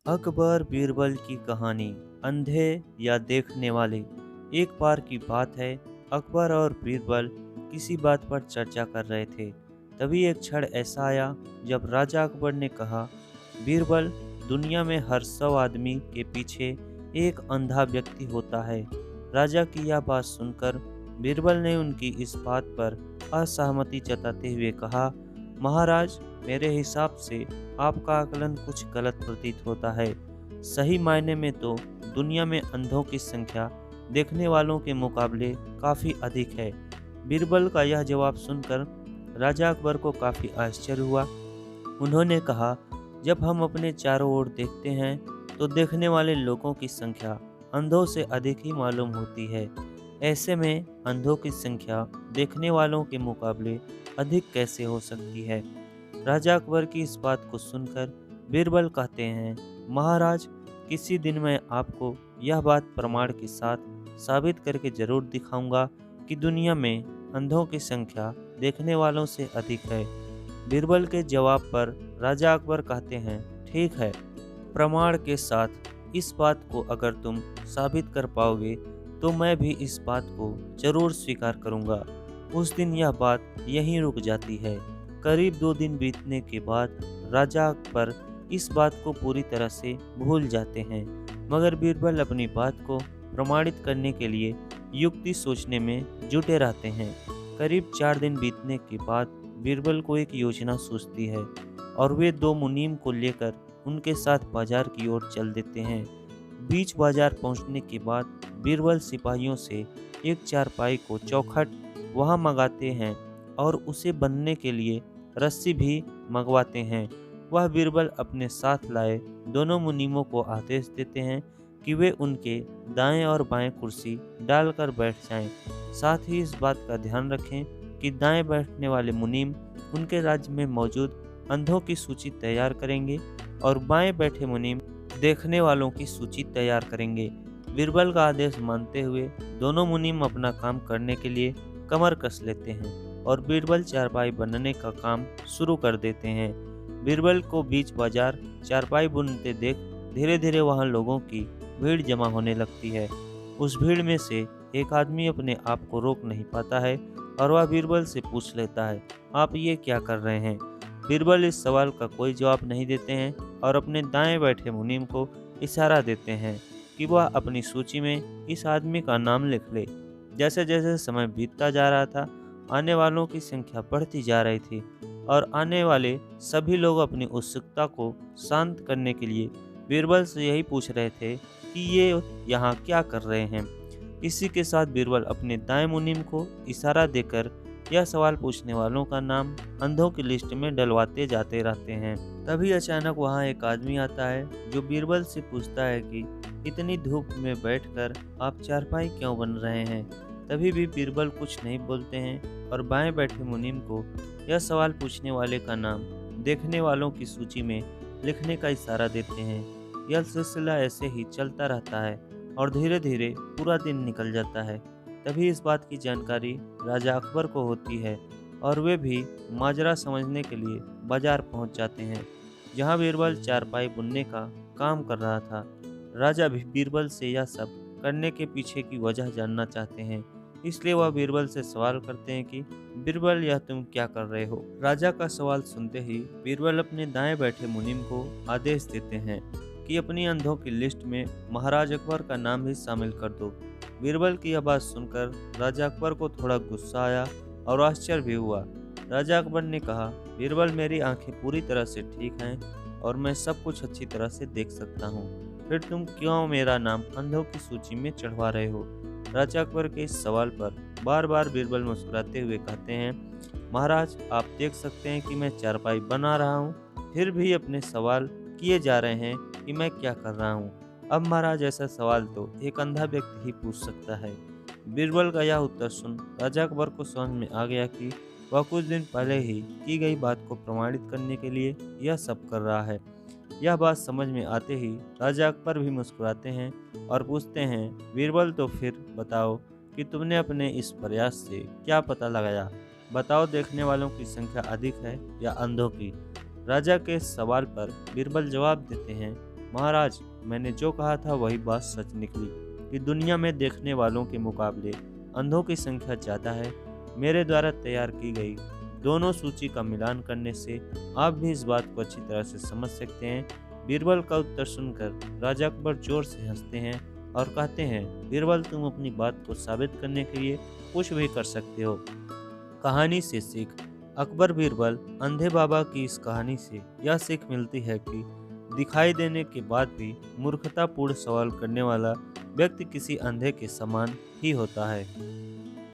अकबर बीरबल की कहानी। अंधे या देखने वाले। एक बार की बात है, अकबर और बीरबल किसी बात पर चर्चा कर रहे थे। तभी एक क्षण ऐसा आया जब राजा अकबर ने कहा, बीरबल, दुनिया में हर 100 आदमी के पीछे एक अंधा व्यक्ति होता है। राजा की यह बात सुनकर बीरबल ने उनकी इस बात पर असहमति जताते हुए कहा, महाराज, मेरे हिसाब से आपका आकलन कुछ गलत प्रतीत होता है। सही मायने में तो दुनिया में अंधों की संख्या देखने वालों के मुकाबले काफ़ी अधिक है। बीरबल का यह जवाब सुनकर राजा अकबर को काफ़ी आश्चर्य हुआ। उन्होंने कहा, जब हम अपने चारों ओर देखते हैं तो देखने वाले लोगों की संख्या अंधों से अधिक ही मालूम होती है। ऐसे में अंधों की संख्या देखने वालों के मुकाबले अधिक कैसे हो सकती है? राजा अकबर की इस बात को सुनकर बीरबल कहते हैं, महाराज, किसी दिन मैं आपको यह बात प्रमाण के साथ साबित करके जरूर दिखाऊंगा कि दुनिया में अंधों की संख्या देखने वालों से अधिक है। बीरबल के जवाब पर राजा अकबर कहते हैं, ठीक है, प्रमाण के साथ इस बात को अगर तुम साबित कर पाओगे तो मैं भी इस बात को जरूर स्वीकार करूंगा। उस दिन यह बात यहीं रुक जाती है। करीब 2 दिन बीतने के बाद राजा अकबर इस बात को पूरी तरह से भूल जाते हैं, मगर बीरबल अपनी बात को प्रमाणित करने के लिए युक्ति सोचने में जुटे रहते हैं। करीब 4 दिन बीतने के बाद बीरबल को एक योजना सूझती है और वे 2 मुनीम को लेकर उनके साथ बाजार की ओर चल देते हैं। बीच बाजार पहुंचने के बाद बीरबल सिपाहियों से एक चारपाई को चौखट वहां मंगाते हैं और उसे बंधने के लिए रस्सी भी मंगवाते हैं। वह बीरबल अपने साथ लाए दोनों मुनीमों को आदेश देते हैं कि वे उनके दाएं और बाएं कुर्सी डालकर बैठ जाएं। साथ ही इस बात का ध्यान रखें कि दाएं बैठने वाले मुनीम उनके राज्य में मौजूद अंधों की सूची तैयार करेंगे और बाएं बैठे मुनीम देखने वालों की सूची तैयार करेंगे। बीरबल का आदेश मानते हुए दोनों मुनीम अपना काम करने के लिए कमर कस लेते हैं और बीरबल चारपाई बनने का काम शुरू कर देते हैं। बीरबल को बीच बाजार चारपाई बुनते देख धीरे धीरे वहां लोगों की भीड़ जमा होने लगती है। उस भीड़ में से एक आदमी अपने आप को रोक नहीं पाता है और वह बीरबल से पूछ लेता है, आप ये क्या कर रहे हैं? बीरबल इस सवाल का कोई जवाब नहीं देते हैं और अपने दाएं बैठे मुनीम को इशारा देते हैं कि वह अपनी सूची में इस आदमी का नाम लिख ले। जैसे जैसे समय बीतता जा रहा था, आने वालों की संख्या बढ़ती जा रही थी और आने वाले सभी लोग अपनी उत्सुकता को शांत करने के लिए बीरबल से यही पूछ रहे थे कि ये यहाँ क्या कर रहे हैं। इसी के साथ बीरबल अपने दाएं मुनीम को इशारा देकर यह सवाल पूछने वालों का नाम अंधों की लिस्ट में डलवाते जाते रहते हैं। तभी अचानक वहाँ एक आदमी आता है जो बीरबल से पूछता है कि इतनी धूप में बैठकर आप चारपाई क्यों बन रहे हैं? तभी भी बीरबल कुछ नहीं बोलते हैं और बाएं बैठे मुनीम को यह सवाल पूछने वाले का नाम देखने वालों की सूची में लिखने का इशारा देते हैं। यह सिलसिला ऐसे ही चलता रहता है और धीरे धीरे पूरा दिन निकल जाता है। तभी इस बात की जानकारी राजा अकबर को होती है और वे भी माजरा समझने के लिए बाजार पहुंच जाते हैं, जहां बीरबल चारपाई बुनने का काम कर रहा था। राजा भी बीरबल से यह सब करने के पीछे की वजह जानना चाहते हैं, इसलिए वह बीरबल से सवाल करते हैं कि बीरबल, यह तुम क्या कर रहे हो? राजा का सवाल सुनते ही बीरबल अपने दाएं बैठे मुनीम को आदेश देते हैं कि अपनी अंधों की लिस्ट में महाराज अकबर का नाम भी शामिल कर दो। बीरबल की यह बात सुनकर राजा अकबर को थोड़ा गुस्सा आया और आश्चर्य भी हुआ। राजा अकबर ने कहा, बीरबल, मेरी आंखें पूरी तरह से ठीक हैं और मैं सब कुछ अच्छी तरह से देख सकता हूँ, फिर तुम क्यों मेरा नाम अंधों की सूची में चढ़वा रहे हो? राजा अकबर के इस सवाल पर बार बार बीरबल मुस्कुराते हुए कहते हैं, महाराज, आप देख सकते हैं कि मैं चारपाई बना रहा हूँ, फिर भी अपने सवाल किए जा रहे हैं कि मैं क्या कर रहा हूँ। अब महाराज, ऐसा सवाल तो एक अंधा व्यक्ति ही पूछ सकता है। बीरबल का यह उत्तर सुन राजा अकबर को समझ में आ गया कि वह कुछ दिन पहले ही की गई बात को प्रमाणित करने के लिए यह सब कर रहा है। यह बात समझ में आते ही राजा अकबर भी मुस्कुराते हैं और पूछते हैं, बीरबल, तो फिर बताओ कि तुमने अपने इस प्रयास से क्या पता लगाया? बताओ, देखने वालों की संख्या अधिक है या अंधों की? राजा के सवाल पर बीरबल जवाब देते हैं महाराज, मैंने जो कहा था वही बात सच निकली कि दुनिया में देखने वालों के मुकाबले अंधों की संख्या ज़्यादा है। मेरे द्वारा तैयार की गई दोनों सूची का मिलान करने से आप भी इस बात को अच्छी तरह से समझ सकते हैं। बीरबल का उत्तर सुनकर राजा अकबर जोर से हंसते हैं और कहते हैं, बीरबल, तुम अपनी बात को साबित करने के लिए कुछ भी कर सकते हो। कहानी से सीख। अकबर बीरबल अंधे बाबा की इस कहानी से यह सीख मिलती है कि दिखाई देने के बाद भी मूर्खतापूर्ण सवाल करने वाला व्यक्ति किसी अंधे के समान ही होता है।